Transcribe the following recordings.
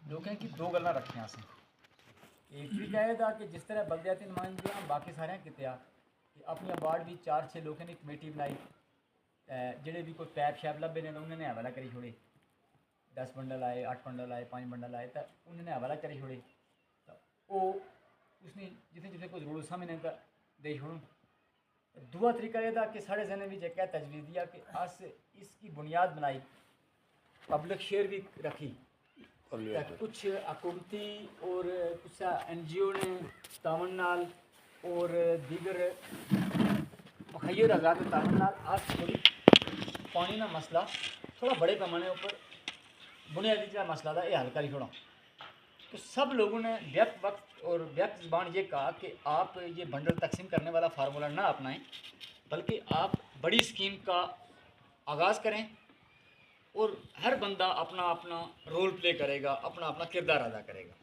लोकें की दो गल्लां रखियां असें। एक भी कहे दा कि जिस तरह बलदियाती नुमाइंदियां बाकी सारे कित्या कि अपनी वार्ड भी 4-6 लोकें ने कमेटी बनाई, जेह्ड़े भी कोई पैप शैप लब्भे ने उन्होंने हवाला करी छोड़े, 10 बंडल आए, 8 बंडल आए, 5 बंडल आए, तो उन्होंने हवाला करी छोड़े। तो वो उसने जितने जितने को जरूरत समझने का दे छोड़ूं। दूआ तरीका यह था कि साढ़े जहन में एक तजवीज़ दिया कि अस इसकी बुनियाद बनाई, पब्लिक शेयर भी रखी, कुछ हुकूमती और कुछ NGO ने तावन नाल और दीगर मुखैर आज़ाद तावन नाल आज थोड़ी पानी का मसला थोड़ा बड़े पैमाने पर बुनियादी जो मसला था ये हल कर छोड़ा। तो सब लोगों ने व्यक्त वक्त और व्यक्त ज़बान ये कहा कि आप ये बंडल तकसीम करने वाला फार्मूला ना अपनाएं, बल्कि आप बड़ी स्कीम का आगाज़ करें और हर बंदा अपना अपना रोल प्ले करेगा, अपना अपना किरदार अदा करेगा।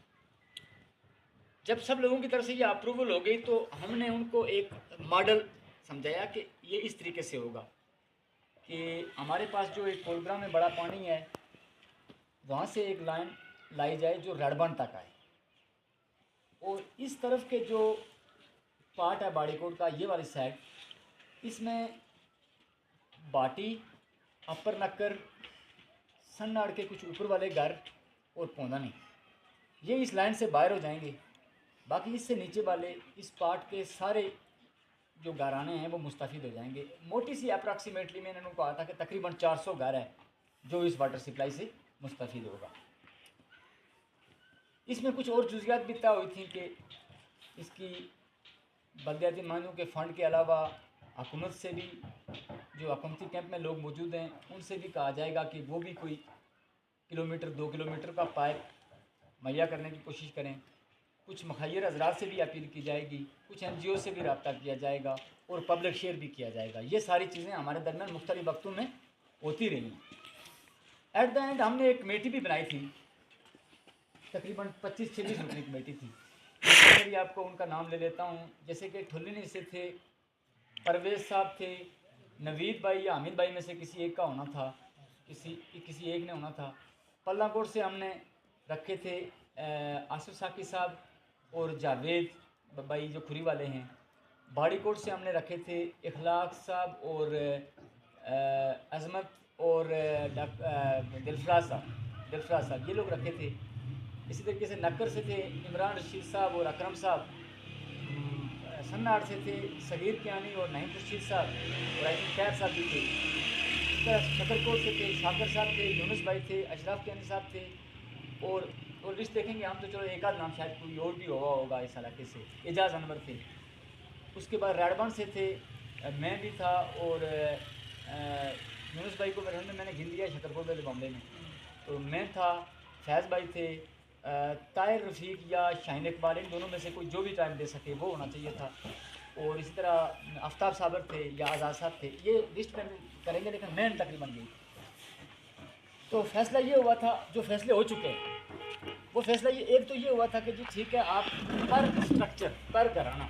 जब सब लोगों की तरफ से ये अप्रूवल हो गई तो हमने उनको एक मॉडल समझाया कि ये इस तरीके से होगा कि हमारे पास जो एक कोलग्राम में बड़ा पानी है, वहाँ से एक लाइन लाई जाए जो रड़बन तक आए, और इस तरफ के जो पार्ट है बाड़ीकोट का, ये वाली साइड, इसमें बाटी, अपर नक्कर, सन्नाड़ के कुछ ऊपर वाले घर और पौधा नहीं, ये इस लाइन से बाहर हो जाएंगे। बाकी इससे नीचे वाले इस पार्ट के सारे जो घराने हैं वो मुस्तफ़ीद हो जाएंगे। मोटी सी अप्रॉक्सीमेटली मैंने उनको कहा था कि तकरीबन 400 घर है जो इस वाटर सप्लाई से मुस्तफ़ीद होगा। इसमें कुछ और जुज़ियात भी तय हुई थी कि इसकी बलदियाती नुमाइंदों के फ़ंड के अलावा हुकूमत से भी, जो हुकूमती कैंप में लोग मौजूद हैं, उनसे भी कहा जाएगा कि वो भी कोई किलोमीटर 2 किलोमीटर का पाइप मुहैया करने की कोशिश करें। कुछ मुखैर हज़रात से भी अपील की जाएगी, कुछ NGO से भी रब्ता किया जाएगा और पब्लिक शेयर भी किया जाएगा। ये सारी चीज़ें हमारे दरमियान मुख्तलिफ वक्तों में होती रही। एट द एंड हमने एक कमेटी भी बनाई थी, तकरीबन 25-26 रुकनी कमेटी थी। मैं भी आपको उनका नाम ले लेता हूँ। जैसे कि ठुल्लिनी से थे परवेज़ साहब थे, नवीद भाई या हामिद भाई में से किसी एक का होना था, किसी एक ने होना था। पल्लाकोट से हमने रखे थे आसिफ साकी साहब और जावेद भाई जो खुरी वाले हैं। बाड़ीकोट से हमने रखे थे इखलाक साहब और अजमत और दिलफराज साहब, ये लोग रखे थे। इसी तरीके से नक्कर से थे इमरान रशीद साहब और अकरम साहब, सन्नाड़ से थे सगीर कियानी और नहीम रशीद साहब और आई थिंक खैर साहब भी थे। इस तरह शकरकोट से थे शाकर साहब थे, यूनुस भाई थे, अशरफ कियानी साहब थे, और लिस्ट देखेंगे हम तो चलो एक आध नाम शायद कोई और भी हुआ होगा इस इलाके से, एजाज़ अनवर थे। उसके बाद राडबन से थे, मैं भी था, और यूनुस भाई को मेरे मैंने गिन लिया शकरकोट वाले बॉम्बे में, तो मैं था, फैज़ भाई थे, ताहिर रफ़ीक या शाहीन इकबाल, इन दोनों में से कोई जो भी टाइम दे सके वो होना चाहिए था। और इसी तरह आफ्ताब साबर थे या आज़ाद साहब थे। ये लिस्ट में करेंगे लेकिन मैं तकरीबन गई। तो फैसला ये हुआ था, जो फैसले हो चुके हैं वो फैसला एक तो ये हुआ था कि जी ठीक है, आप पर स्ट्रक्चर पर घराना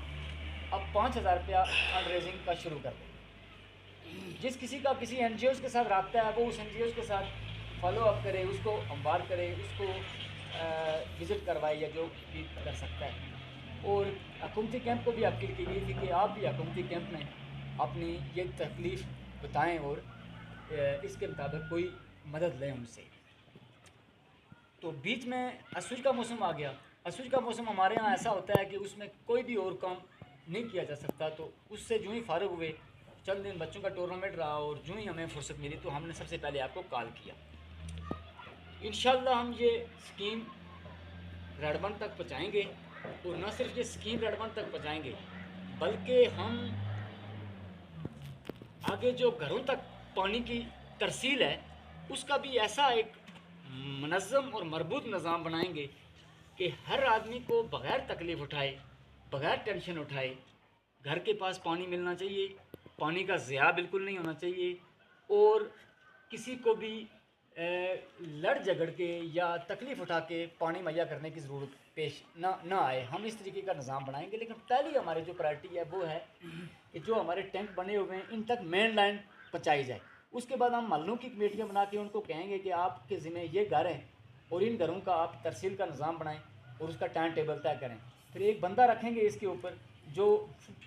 अब 5,000 रुपया फंड रेजिंग का शुरू कर दें। जिस किसी का किसी NGOs के साथ रब्ता है वो उस NGOs के साथ फॉलो अप करे, उसको हमवार करे, उसको विज़िट करवाए या जो भी कर सकता है। और हुकूमती कैंप को भी अपील की गई थी कि आप भी हुकूमती कैंप में अपनी ये तकलीफ़ बताएं और इसके मुताबिक कोई मदद लें उनसे। तो बीच में असुज का मौसम आ गया। असुज का मौसम हमारे यहाँ ऐसा होता है कि उसमें कोई भी और काम नहीं किया जा सकता। तो उससे जो ही फारुग हुए, चंद दिन बच्चों का टूर्नामेंट रहा और जो ही हमें फुर्सत मिली तो हमने सबसे पहले आपको कॉल किया। इंशाल्लाह हम ये स्कीम रड़बन तक पहुँचाएँगे, और न सिर्फ ये स्कीम रड़बन तक पहुँचाएँगे बल्कि हम आगे जो घरों तक पानी की तरसील है उसका भी ऐसा एक मुनज़्ज़म और मरबूत निज़ाम बनाएंगे कि हर आदमी को बग़ैर तकलीफ़ उठाए, बग़ैर टेंशन उठाए घर के पास पानी मिलना चाहिए। पानी का ज़िया बिल्कुल नहीं होना चाहिए, और किसी को भी लड़ झगड़ के या तकलीफ़ उठा के पानी मुहैया करने की ज़रूरत पेश ना आए। हम इस तरीके का निज़ाम बनाएंगे। लेकिन पहली हमारी जो प्रायोरिटी है वो है कि जो हमारे टैंक बने हुए हैं इन तक मेन लाइन पहुँचाई जाए। उसके बाद हम महल्लों की कमेटियाँ बना के उनको कहेंगे कि आपके ज़िम्मे ये घर हैं और इन घरों का आप तरसील का निज़ाम बनाएं और उसका टाइम टेबल तय करें। फिर एक बंदा रखेंगे इसके ऊपर जो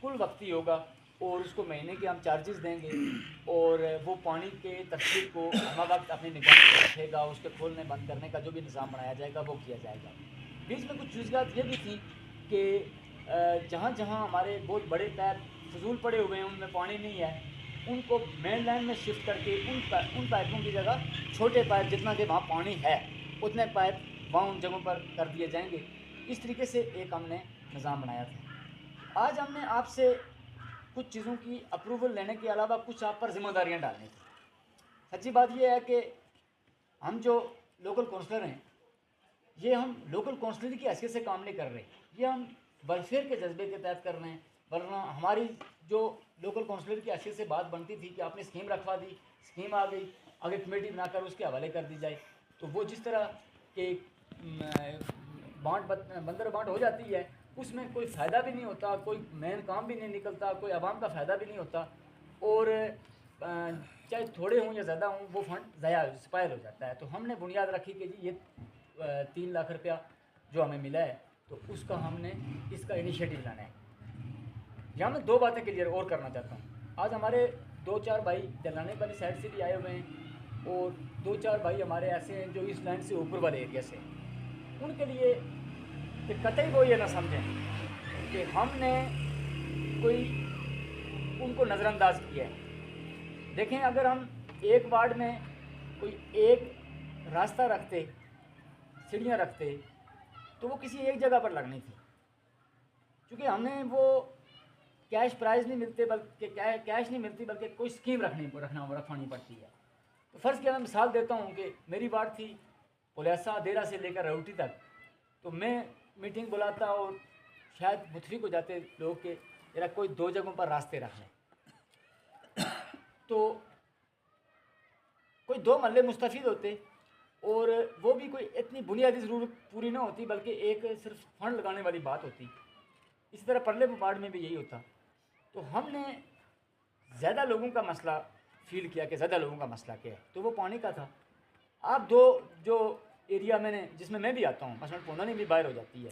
कुल वक्ती होगा और उसको महीने के हम चार्जेस देंगे और वो पानी के तरसील को हर वक्त अपनी निगरानी में रखेगा। उसके खोलने बंद करने का जो भी निज़ाम बनाया जाएगा वो किया जाएगा। बीच में कुछ जुज़ियात ये भी थी कि जहाँ जहाँ हमारे बहुत बड़े पैप फजूल पड़े हुए हैं, उनमें पानी नहीं है, उनको मेन लाइन में शिफ्ट करके उन पाइपों की जगह छोटे पाइप जितना कि वहाँ पानी है उतने पाइप वहाँ उन जगहों पर कर दिए जाएंगे। इस तरीके से एक हमने निज़ाम बनाया था। आज हमने आपसे कुछ चीज़ों की अप्रूवल लेने के अलावा कुछ आप पर जिम्मेदारियाँ डालनी थी। सच्ची बात यह है कि हम जो लोकल काउंसलर हैं, ये हम लोकल काउंसलर की हैसियत से काम नहीं कर रहे, ये हम वेलफेयर के जज्बे के तहत कर रहे हैं। वरना हमारी जो लोकल काउंसलर की हैसियत से बात बनती थी कि आपने स्कीम रखवा दी, स्कीम आ गई, आगे कमेटी बनाकर उसके हवाले कर दी जाए, तो वो जिस तरह के बंदर बांट हो जाती है, उसमें कोई फ़ायदा भी नहीं होता, कोई मेन काम भी नहीं निकलता, कोई आवाम का फ़ायदा भी नहीं होता और चाहे थोड़े हों या ज़्यादा हों वो फंड ज़ाया एक्सपायर हो जाता है। तो हमने बुनियाद रखी कि जी ये 3 लाख रुपया जो हमें मिला है तो उसका हमने इसका इनिशिएटिव लाना है। यहाँ मैं 2 बातें क्लियर और करना चाहता हूँ। आज हमारे 2-4 भाई दलाने वाली साइड से भी आए हुए हैं और 2-4 भाई हमारे ऐसे हैं जो इस लाइन से ऊपर वाले एरिया से, उनके लिए कि कतई वो ये ना समझें कि हमने कोई उनको नज़रअंदाज किया है। देखें, अगर हम एक वार्ड में कोई एक रास्ता रखते, सीढ़ियाँ रखते, तो वो किसी एक जगह पर लगनी थी, क्योंकि हमें वो कैश प्राइज़ नहीं मिलते, बल्कि कैश नहीं मिलती, बल्कि कोई स्कीम रखवानी पड़ती है। तो फ़र्ज़ किया, मैं मिसाल देता हूँ कि मेरी वार्ड थी पुलियासा देरा से लेकर राउटी तक, तो मैं मीटिंग बुलाता और शायद मुतफिक हो जाते लोग के जरा कोई 2 जगहों पर रास्ते रख लें, तो कोई 2 महल्ले मुस्तफ़ीद होते और वो भी कोई इतनी बुनियादी ज़रूरत पूरी ना होती, बल्कि एक सिर्फ फंड लगाने वाली बात होती। इसी तरह परले वार्ड में भी यही होता। तो हमने ज़्यादा लोगों का मसला फील किया कि ज़्यादा लोगों का मसला क्या है, तो वो पानी का था। आप 2 जो एरिया मैंने जिसमें मैं भी आता हूँ, मसलन पोनानी भी बाहर हो जाती है,